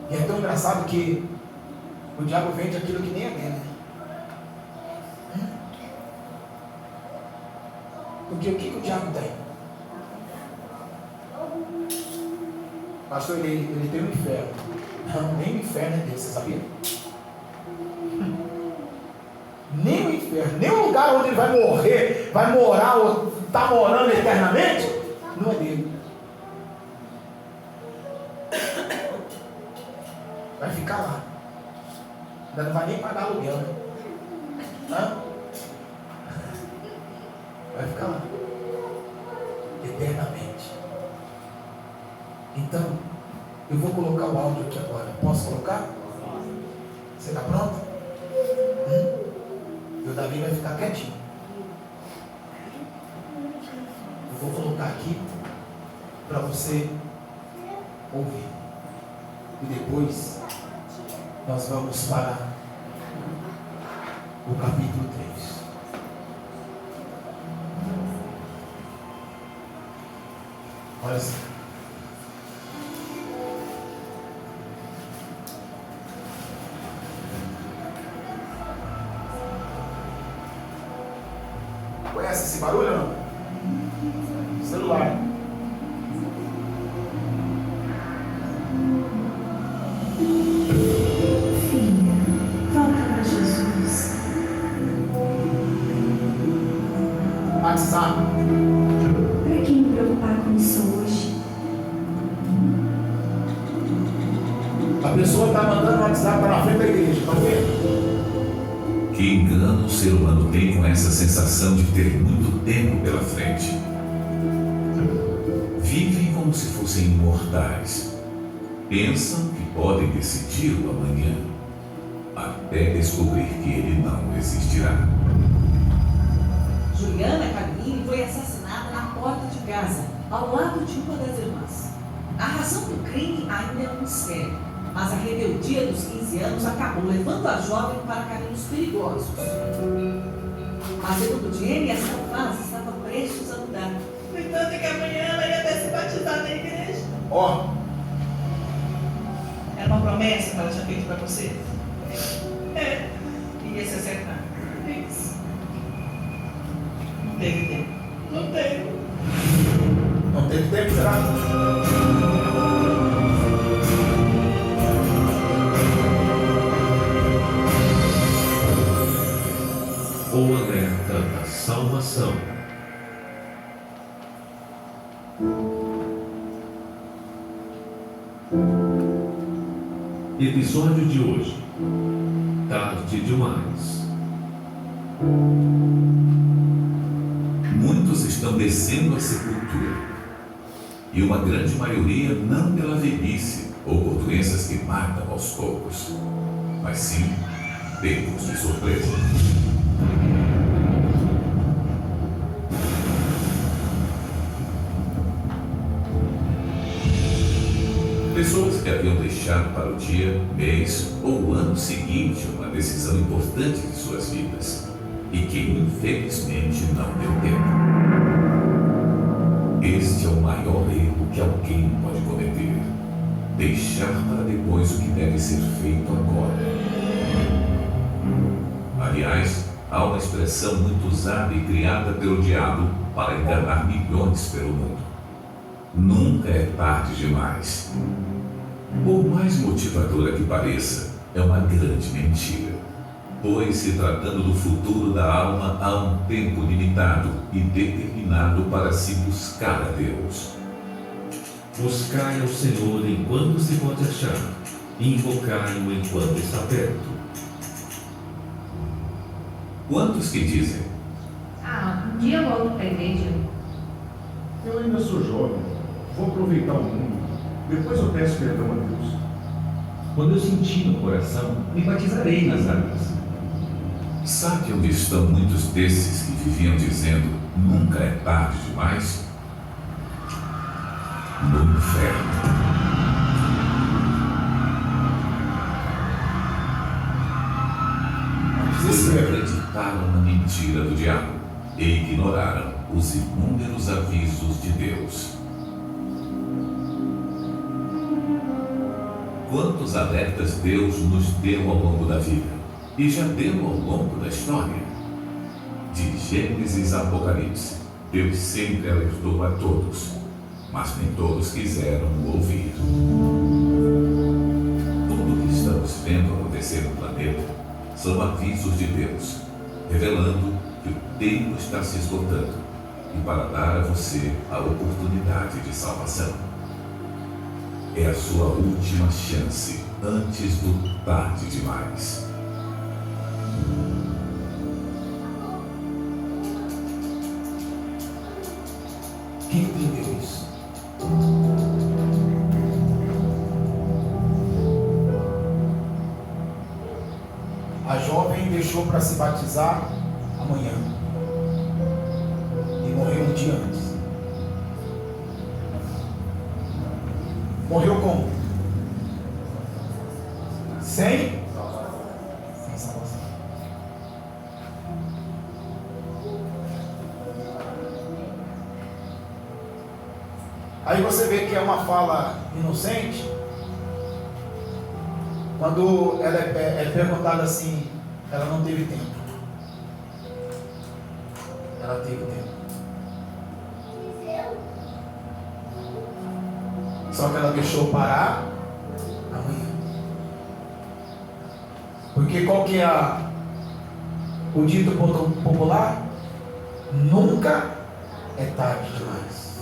E é tão engraçado que o diabo vende aquilo que nem é dele. Porque o que o diabo tem? Pastor, ele tem um inferno. Não, nem o inferno é dele, você sabia? Nem o inferno, nem o lugar onde ele vai morrer, vai morar ou está morando eternamente, não é dele. Vai ficar lá. Ainda não vai nem pagar aluguel, né? Vai ficar lá. Eternamente. Então, eu vou colocar o áudio aqui agora. Posso colocar? Você está pronto? E o Davi vai ficar quietinho. Eu vou colocar aqui para você ouvir. E depois nós vamos para o capítulo 3. Olha só. Conhece esse barulho ou não? Celular. Filha, volta para Jesus. WhatsApp. Para quem me preocupar com isso hoje? A pessoa está mandando WhatsApp para na frente da igreja, está vendo? Que engano o ser humano tem com essa sensação de ter muito tempo pela frente. Vivem como se fossem imortais. Pensam que podem decidir o amanhã, até descobrir que ele não existirá. Juliana Carmini foi assassinada na porta de casa, ao lado de uma das irmãs. A razão do crime ainda é um mistério, mas a rebeldia dos 15 anos acabou levando a jovem para caminhos perigosos. Mas segundo Jenny, essa fase estava prestes a mudar. No entanto, que amanhã ela ia até se batizar na igreja. Ó. Era uma promessa que ela tinha feito para você? É. Ia se acertar. Isso. Não teve tempo. Não teve. Não teve tempo, será? O alerta da salvação. Episódio de hoje. Tarde demais. Muitos estão descendo à sepultura, e uma grande maioria não pela velhice ou por doenças que matam aos poucos, mas sim pegos de surpresa. Pessoas que haviam deixado para o dia, mês ou o ano seguinte uma decisão importante de suas vidas e que infelizmente não deu tempo. Este é o maior erro que alguém pode cometer: deixar para depois o que deve ser feito agora. Aliás, há uma expressão muito usada e criada pelo diabo para enganar milhões pelo mundo: nunca é tarde demais. Por mais motivadora que pareça, é uma grande mentira, pois se tratando do futuro da alma, há um tempo limitado e determinado para se buscar a Deus. Buscai ao Senhor enquanto se pode achar, e invocai-o enquanto está perto. Quantos que dizem: um dia eu volto para a igreja. Eu ainda sou jovem, vou aproveitar o mundo, depois eu peço perdão a Deus. Quando eu sentir no coração, me batizarei nas águas. Sabe onde estão muitos desses que viviam dizendo nunca é tarde demais? No inferno. Vocês acreditaram na mentira do diabo e ignoraram os inúmeros avisos de Deus. quantos alertas Deus nos deu ao longo da vida e já deu ao longo da história. De Gênesis a Apocalipse, Deus sempre alertou a todos, mas nem todos quiseram ouvir. Tudo que estamos vendo acontecer no planeta são avisos de Deus, revelando que o tempo está se esgotando e para dar a você a oportunidade de salvação. É a sua última chance antes do tarde demais. Quem entendeu isso? A jovem deixou para se batizar amanhã e morreu um dia antes. Morreu como? Sem salvação. Aí você vê que é uma fala inocente quando ela é perguntada assim, ela não teve tempo. Ela teve tempo. Só que ela deixou parar amanhã. Porque qual que é o dito popular? Nunca é tarde demais.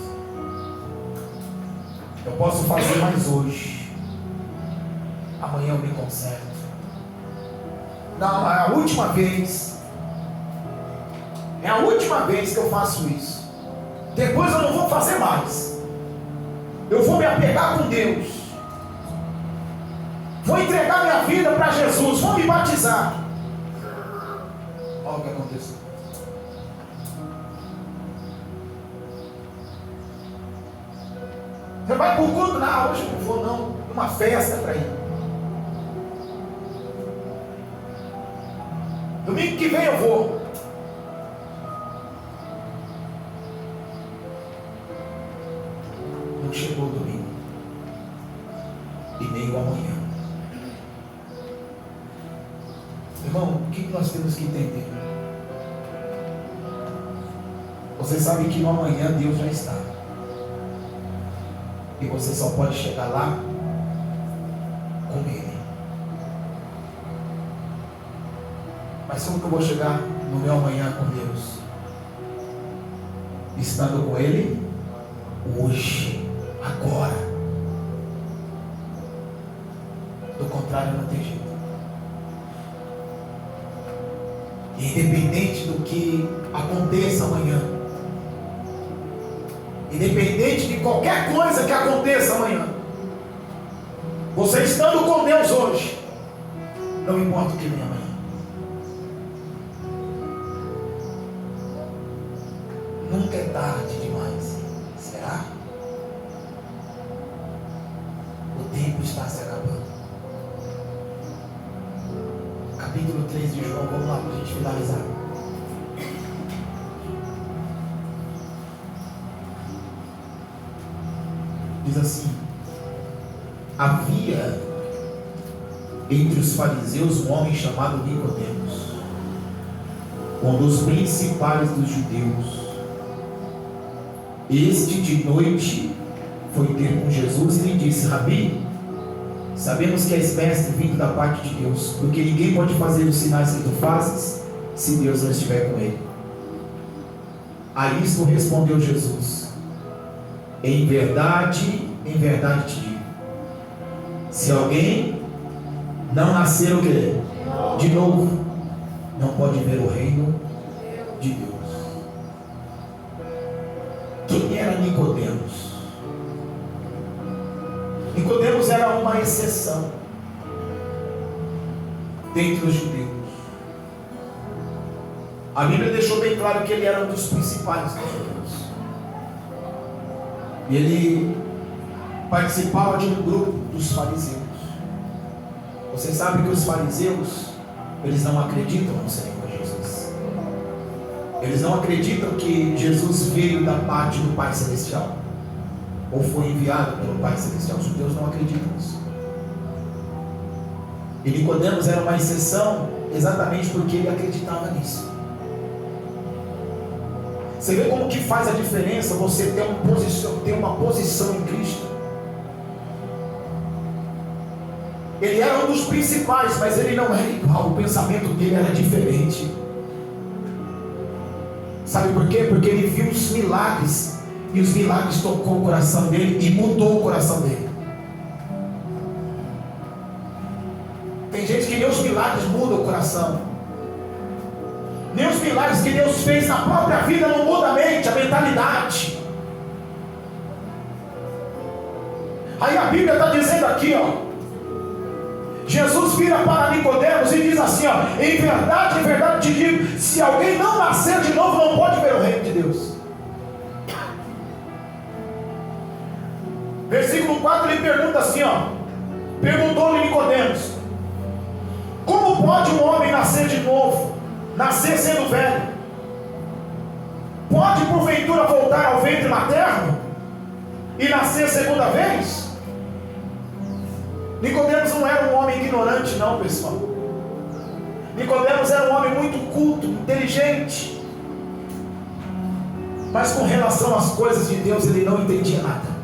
Eu posso fazer mais hoje. Amanhã eu me conserto. Não, é a última vez. É a última vez que eu faço isso. Depois eu não vou fazer mais. Eu vou me apegar com Deus. Vou entregar minha vida para Jesus. Vou me batizar. Olha o que aconteceu. Você vai para o culto? Não, hoje eu não vou não. Uma festa para ir. Domingo que vem eu vou. Não chegou o domingo. E nem o amanhã. Irmão, o que nós temos que entender? Você sabe que no amanhã Deus já está. E você só pode chegar lá com Ele. Mas como que eu vou chegar no meu amanhã com Deus? Estando com Ele hoje, agora. Do contrário, não tem jeito. Independente do que aconteça amanhã, independente de qualquer coisa que aconteça amanhã, você estando com Deus hoje, não importa o que vem amanhã. Nunca é tarde demais. Será? O tempo está se acabando. Capítulo 3 de João, vamos lá para a gente finalizar. Diz assim: havia entre os fariseus um homem chamado Nicodemos, um dos principais dos judeus. Este de noite foi ter com Jesus e lhe disse: Rabi, sabemos que és mestre vindo da parte de Deus, porque ninguém pode fazer os sinais que tu fazes se Deus não estiver com ele. A isto respondeu Jesus: em verdade te digo, se alguém não nascer o quê? De novo, não pode ver o reino de Deus. Quem era Nicodemos? Nicodemos era uma exceção dentre os judeus. A Bíblia deixou bem claro que ele era um dos principais dos judeus. E ele participava de um grupo dos fariseus. Você sabe que os fariseus, eles não acreditam no Senhor Jesus. Eles não acreditam que Jesus veio da parte do Pai Celestial, ou foi enviado pelo Pai Celestial. Os judeus não acreditam nisso. E Nicodemos era uma exceção exatamente porque ele acreditava nisso. Você vê como que faz a diferença você ter uma posição em Cristo. Ele era um dos principais, mas ele não era igual, o pensamento dele era diferente. Sabe por quê? Porque ele viu os milagres, e os milagres tocou o coração dele e mudou o coração dele. Tem gente que nem os milagres mudam o coração. Nem os milagres que Deus fez na própria vida não mudam a mente, a mentalidade. Aí a Bíblia está dizendo aqui, ó. Jesus vira para Nicodemos e diz assim, ó: em verdade te digo, se alguém não nascer de novo, não pode ver o reino de Deus. Versículo 4, ele pergunta assim, ó. Perguntou-lhe Nicodemos: como pode um homem nascer de novo, nascer sendo velho? Pode porventura voltar ao ventre materno e nascer segunda vez? Nicodemos não era um homem ignorante, não, pessoal. Nicodemos era um homem muito culto, inteligente, mas com relação às coisas de Deus ele não entendia nada.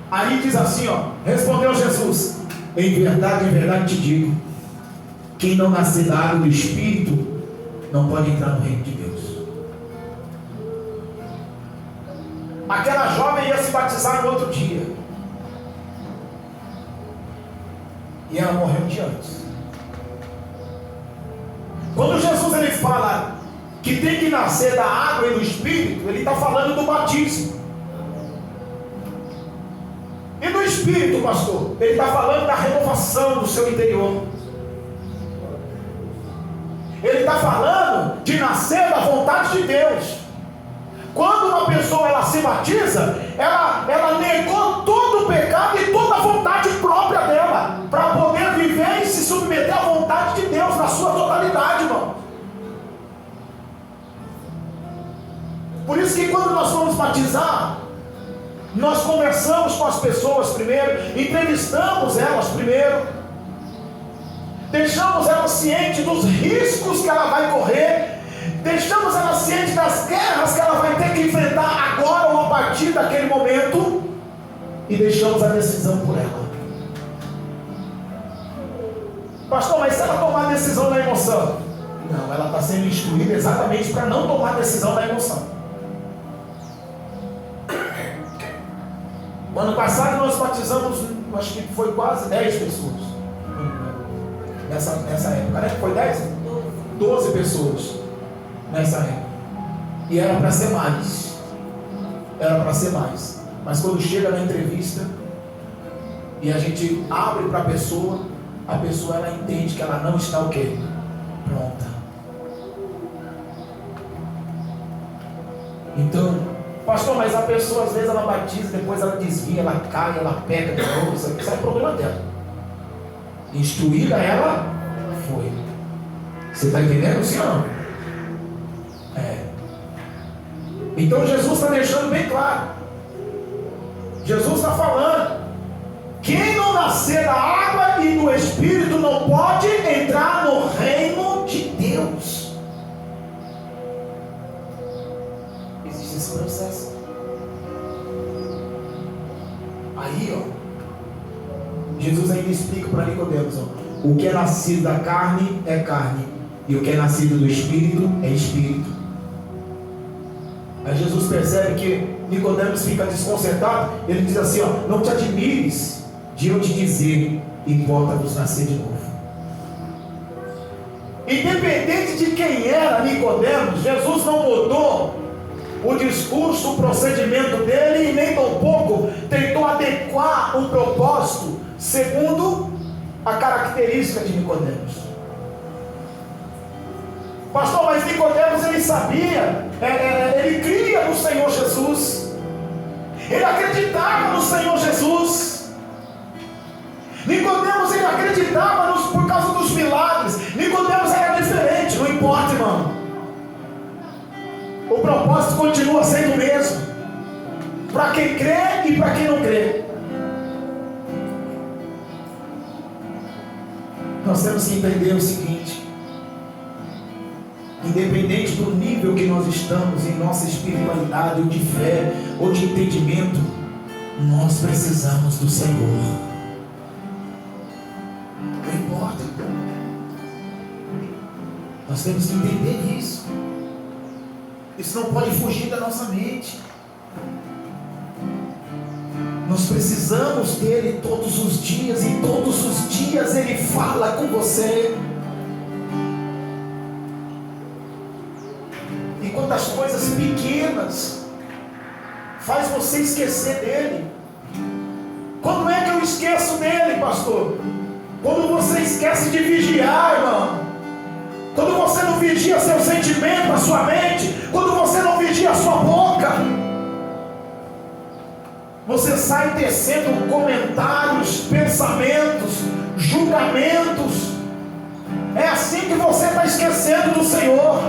Aí diz assim, ó, respondeu Jesus: em verdade te digo, quem não nascer da água do Espírito não pode entrar no reino de Deus. Aquela jovem ia se batizar no outro dia, e ela morreu de antes. Quando Jesus ele fala que tem que nascer da água e do Espírito, ele está falando do batismo. E do Espírito, pastor, ele está falando da renovação do seu interior. Ele está falando de nascer da vontade de Deus. Quando uma pessoa ela se batiza, ela negou todo o pecado e toda a vontade própria dela, para poder viver e se submeter à vontade de Deus na sua totalidade, irmão. Por isso que quando nós vamos batizar, nós conversamos com as pessoas primeiro, entrevistamos elas primeiro, deixamos elas cientes dos riscos que ela vai correr, deixamos ela ciente das guerras que ela vai ter que enfrentar agora ou a partir daquele momento, e deixamos a decisão por ela. Pastor, mas se ela tomar a decisão da emoção? Não, ela está sendo instruída exatamente para não tomar a decisão da emoção. No ano passado nós batizamos, acho que foi quase 10 pessoas. Nessa época, né? Foi 10? 12 pessoas nessa época. E era para ser mais. Era para ser mais. Mas quando chega na entrevista e a gente abre para a pessoa ela entende que ela não está o quê? Pronta. Então, pastor, mas a pessoa às vezes ela batiza, depois ela desvia, ela cai, ela peca de novo, isso é problema dela. Instruída ela foi. Você está entendendo, sim ou não? Então Jesus está deixando bem claro. Jesus está falando: quem não nascer da água e do Espírito não pode entrar no reino de Deus. Existe esse processo. Aí, ó, Jesus ainda explica para Nicodemos, ó, o que é nascido da carne é carne, e o que é nascido do Espírito é Espírito. Aí Jesus percebe que Nicodemos fica desconcertado. Ele diz assim, ó: não te admires de eu te dizer, importa-vos nascer de novo. Independente de quem era Nicodemos, Jesus não mudou o discurso, o procedimento dele, e nem tampouco tentou adequar o propósito segundo a característica de Nicodemos. Pastor, mas Nicodemos ele sabia, ele cria no Senhor Jesus, ele acreditava no Senhor Jesus. Nicodemos ele acreditava por causa dos milagres. Nicodemos era diferente, não importa, irmão. O propósito continua sendo o mesmo, para quem crê e para quem não crê. Nós temos que entender o seguinte: independente do nível que nós estamos em nossa espiritualidade, ou de fé, ou de entendimento, nós precisamos do Senhor. Não importa. Nós temos que entender isso. Isso não pode fugir da nossa mente. Nós precisamos dele todos os dias, e todos os dias ele fala com você. E quantas coisas pequenas faz você esquecer dele. Quando é que eu esqueço dele, pastor? Quando você esquece de vigiar, irmão. Quando você não vigia seu sentimento, a sua mente. Quando você não vigia a sua boca. Você sai tecendo comentários, pensamentos, julgamentos. É assim que você está esquecendo do Senhor.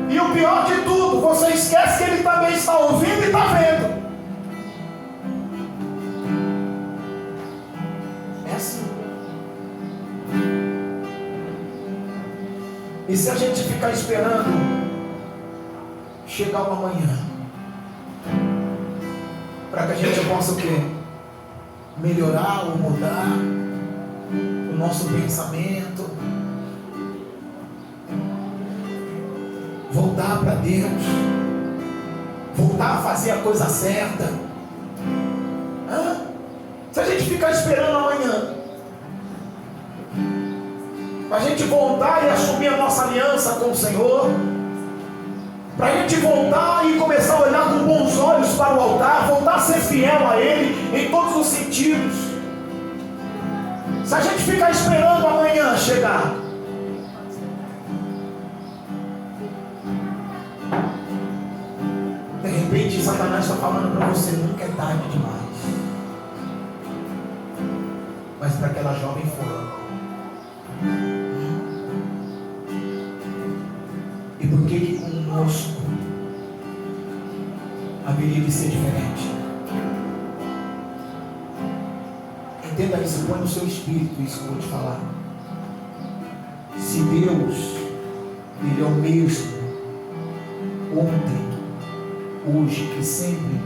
E o pior de tudo, você esquece que Ele também está ouvindo e está vendo. É assim. E se a gente ficar esperando chegar uma manhã, para que a gente possa o quê? Melhorar ou mudar o nosso pensamento, voltar para Deus, voltar a fazer a coisa certa. Se a gente ficar esperando amanhã, para a gente voltar e assumir a nossa aliança com o Senhor, para a gente voltar e começar a olhar com bons olhos para o altar, voltar a ser fiel a Ele em todos os sentidos. Se a gente ficar esperando amanhã chegar, de repente Satanás está falando para você: nunca é tarde demais. Mas para aquela jovem foi. E por que conosco haveria de ser diferente? Entenda isso, põe no seu espírito isso que eu vou te falar. Se Deus, Ele é o mesmo ontem, hoje e sempre,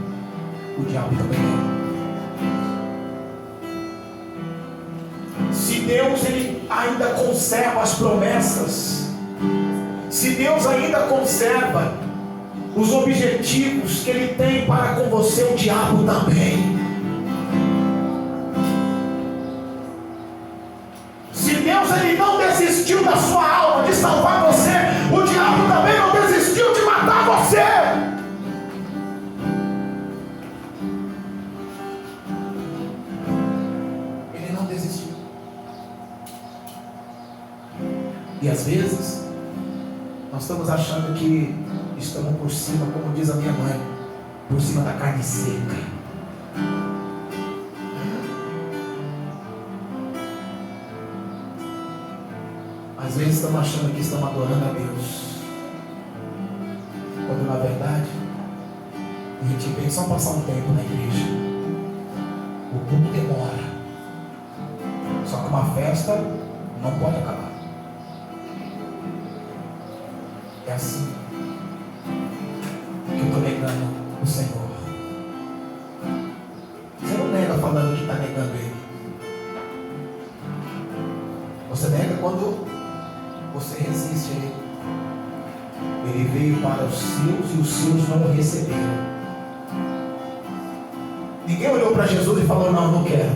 o diabo também é. Se Deus, Ele ainda conserva as promessas, se Deus ainda conserva os objetivos que Ele tem para com você, o diabo também. Se Deus, Ele não desistiu da sua alma, de salvar você, o diabo também não desistiu de matar você. Ele não desistiu. E às vezes nós estamos achando que estamos por cima, como diz a minha mãe, por cima da carne seca. Às vezes estamos achando que estamos adorando a Deus, quando na verdade a gente vem só passar um tempo na igreja. O culto demora. Só que uma festa não pode acabar. É assim que eu estou negando o Senhor. Você não nega falando que está negando Ele. Você nega quando você resiste a Ele. Ele veio para os seus e os seus não o receberam. Ninguém olhou para Jesus e falou: não, não quero.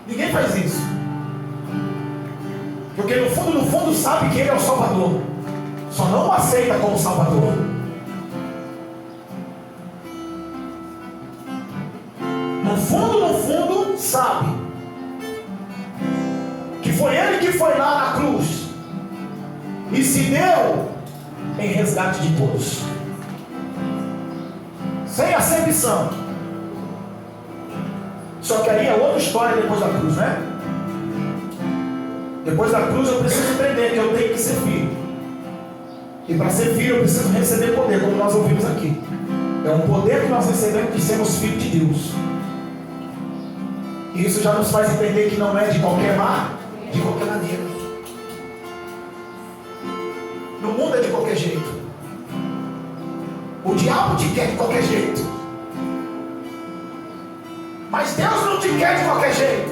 Ninguém faz isso. Porque no fundo sabe que Ele é o Salvador. Só não o aceita como Salvador. No fundo sabe que foi Ele que foi lá na cruz e se deu em resgate de todos, sem acepção. Só que aí é outra história depois da cruz, né? Depois da cruz eu preciso entender que eu tenho que ser filho. E para ser filho eu preciso receber poder, como nós ouvimos aqui. É um poder que nós recebemos de sermos filhos de Deus. E isso já nos faz entender que não é de qualquer maneira. No mundo é de qualquer jeito. O diabo te quer de qualquer jeito. Mas Deus não te quer de qualquer jeito.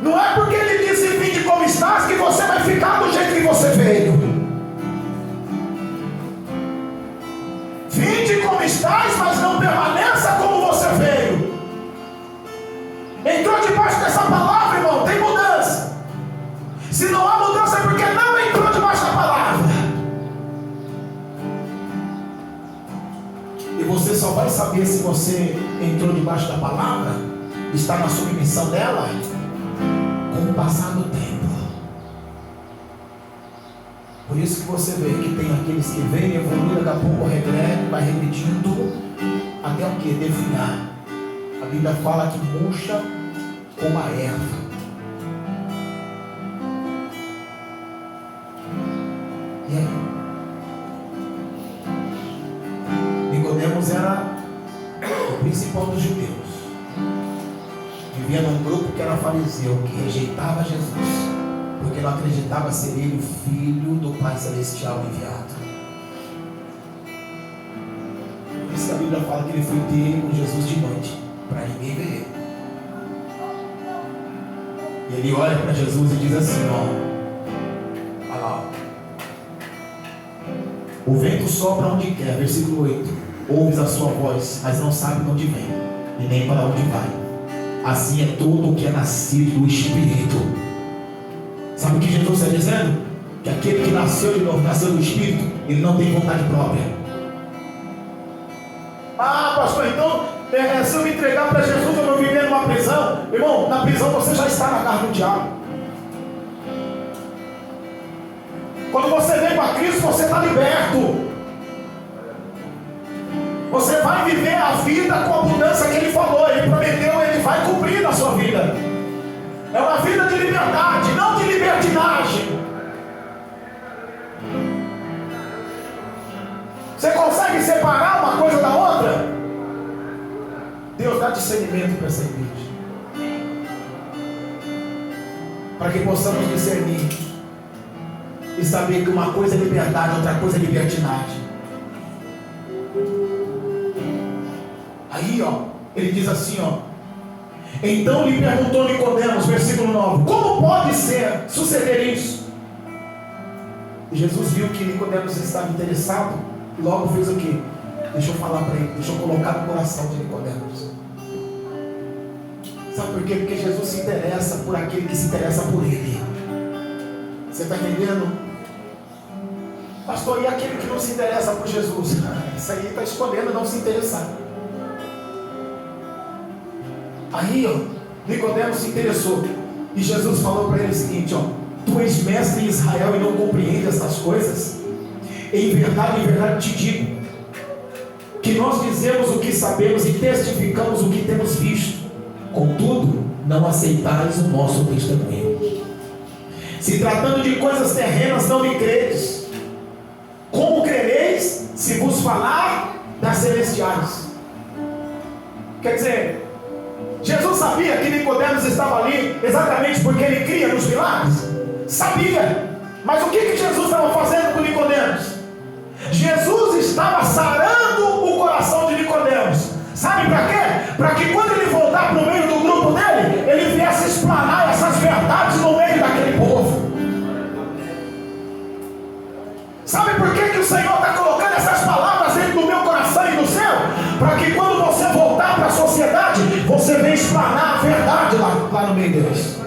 Não é porque Ele disse vinde como estás que você vai ficar do jeito que você veio. Vinde como estás, mas não permaneça como você veio. Entrou debaixo dessa palavra, irmão, tem mudança. Se não há mudança é porque não entrou debaixo da palavra. E você só vai saber se você entrou debaixo da palavra, está na submissão dela, com o passar do tempo. Por isso que você vê que tem aqueles que vêm, evoluem, daqui a pouco vai regredindo até o que? Definhar. A Bíblia fala que murcha como a erva. E aí? Nicodemos era o principal dos judeus. Vivia num grupo que era fariseu, que rejeitava Jesus, porque não acreditava ser ele o Filho do Pai Celestial enviado. Por isso que a Bíblia fala que ele foi ter com Jesus de noite, para ninguém ver ele. E ele olha para Jesus e diz assim, ó, olha lá, ó. O vento sopra onde quer, versículo 8. Ouves a sua voz, mas não sabe de onde vem, e nem para onde vai. Assim é todo o que é nascido do Espírito. Sabe o que Jesus está dizendo? Que aquele que nasceu de novo, nasceu do Espírito, ele não tem vontade própria. Ah, pastor, então, se eu me entregar para Jesus, eu vou viver numa prisão. Irmão, na prisão você já está na garra do diabo. Quando você vem para Cristo, você está liberto. Você vai viver a vida com a abundância que Ele falou. Ele prometeu, Ele vai cumprir na sua vida. É uma vida de liberdade, não de libertinagem. Você consegue separar uma coisa da outra? Deus dá discernimento para essa igreja, para que possamos discernir e saber que uma coisa é liberdade, outra coisa é libertinagem. Aí, ó, ele diz assim, ó. Então lhe perguntou Nicodemos, versículo 9: como pode suceder isso? E Jesus viu que Nicodemos estava interessado, e logo fez o quê? Deixa eu falar para ele, deixa eu colocar no coração de Nicodemos. Sabe por quê? Porque Jesus se interessa por aquele que se interessa por ele. Você está entendendo? Pastor, e aquele que não se interessa por Jesus? Isso aí está escolhendo não se interessar. Aí, ó, Nicodemos se interessou. E Jesus falou para ele o seguinte, ó: tu és mestre em Israel e não compreende estas coisas? Em verdade te digo, que nós dizemos o que sabemos e testificamos o que temos visto. Contudo, não aceitais o nosso testemunho. Se tratando de coisas terrenas, não me credes. Como crereis se vos falar das celestiais? Quer dizer, Jesus sabia que Nicodemos estava ali exatamente porque ele cria nos milagres? Sabia. Mas o que Jesus estava fazendo com Nicodemos? Jesus estava sarando o coração de Nicodemos. Sabe para quê? Para que quando ele voltar para o meio do grupo dele, ele viesse explanar essas verdades no meio daquele povo. Sabe por que o Senhor está colocando essas palavras dentro do meu coração e do seu? Para que quando você voltar para a sociedade, você venha explanar a verdade lá no meio deles.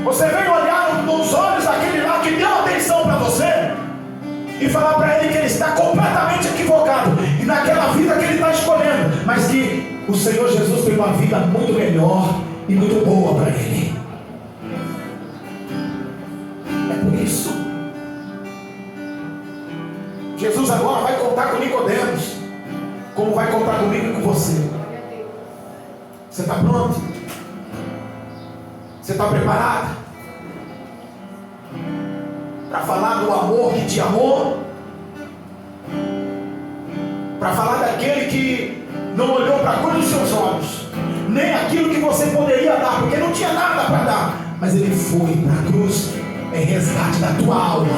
Você vem olhar nos olhos daquele lá que deu atenção para você e falar para ele que ele está completamente equivocado e naquela vida que ele está escolhendo, mas que o Senhor Jesus tem uma vida muito melhor e muito boa para ele. É por isso Jesus agora vai contar com Nicodemos, como vai contar comigo e com você. Você está pronto? Você está preparado para falar do amor que te amou? Para falar daquele que que não olhou para a cor dos seus olhos, nem aquilo que você poderia dar, porque não tinha nada para dar, mas ele foi para a cruz em resgate da tua alma.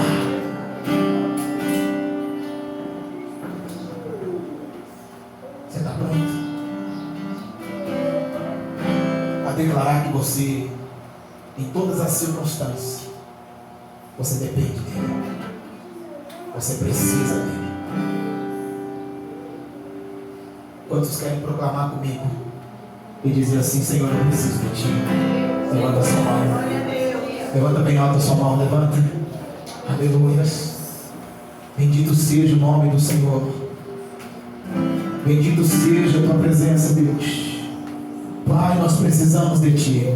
Você está pronto a declarar que você, em todas as circunstâncias, você depende dele, você precisa dele? Quantos querem proclamar comigo e dizer assim: Senhor, eu preciso de ti? Levanta a sua mão, levanta bem alta a sua mão, levanta. Aleluia. Bendito seja o nome do Senhor, bendito seja a tua presença, Deus. Pai, nós precisamos de ti.